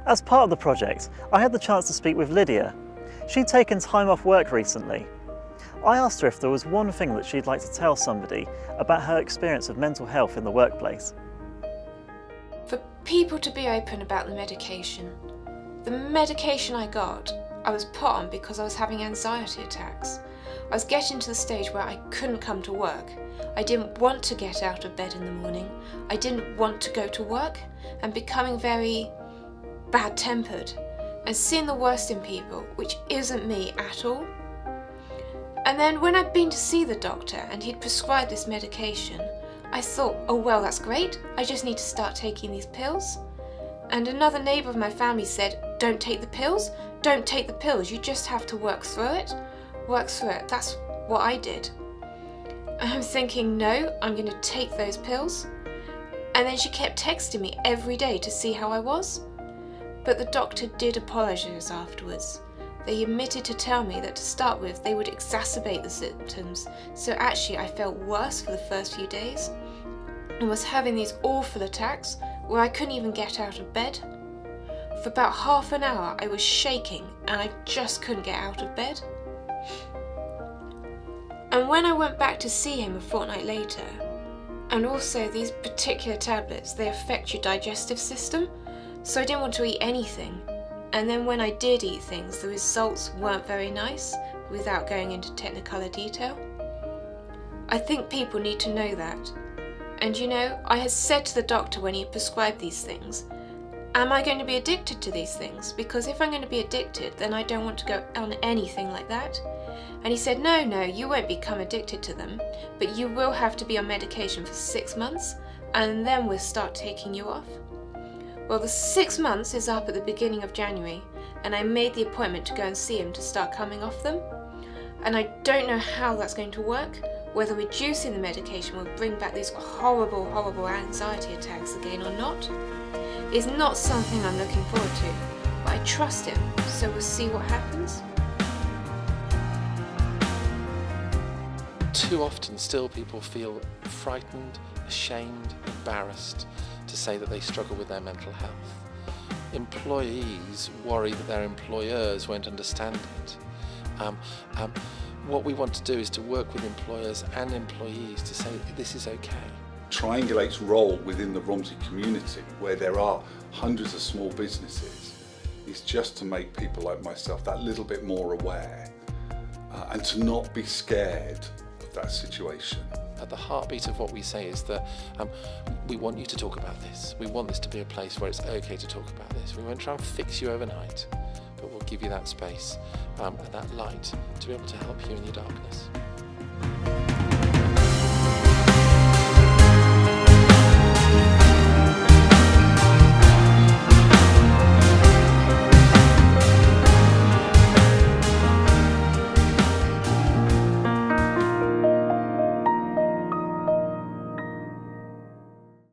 As part of the project, I had the chance to speak with Lydia. She'd taken time off work recently. I asked her if there was one thing that she'd like to tell somebody about her experience of mental health in the workplace. For people to be open about the medication. The medication I got, I was put on because I was having anxiety attacks. I was getting to the stage where I couldn't come to work. I didn't want to get out of bed in the morning. I didn't want to go to work, and becoming very bad-tempered and seeing the worst in people, which isn't me at all. And then when I'd been to see the doctor and he'd prescribed this medication, I thought, oh well, that's great, I just need to start taking these pills. And another neighbour of my family said, don't take the pills, don't take the pills, you just have to work through it. Work through it, that's what I did. And I'm thinking, no, I'm going to take those pills. And then she kept texting me every day to see how I was. But the doctor did apologise afterwards. They admitted to tell me that to start with they would exacerbate the symptoms, so actually I felt worse for the first few days and was having these awful attacks where I couldn't even get out of bed. For about half an hour I was shaking and I just couldn't get out of bed. And when I went back to see him a fortnight later, and also these particular tablets, they affect your digestive system, so I didn't want to eat anything. And then when I did eat things, the results weren't very nice, without going into technicolor detail. I think people need to know that. And you know, I had said to the doctor when he prescribed these things, am I going to be addicted to these things? Because if I'm going to be addicted, then I don't want to go on anything like that. And he said, no, you won't become addicted to them, but you will have to be on medication for 6 months, and then we'll start taking you off. Well, the 6 months is up at the beginning of January, and I made the appointment to go and see him to start coming off them. And I don't know how that's going to work, whether reducing the medication will bring back these horrible anxiety attacks again or not. It's not something I'm looking forward to, but I trust him, so we'll see what happens. Too often still people feel frightened, ashamed, embarrassed to say that they struggle with their mental health. Employees worry that their employers won't understand it. What we want to do is to work with employers and employees to say this is okay. Triangulate's role within the Romsey community, where there are hundreds of small businesses, is just to make people like myself that little bit more aware and to not be scared of that situation. At the heartbeat of what we say is that we want you to talk about this. We want this to be a place where it's okay to talk about this. We won't try and fix you overnight, but we'll give you that space and that light to be able to help you in your darkness.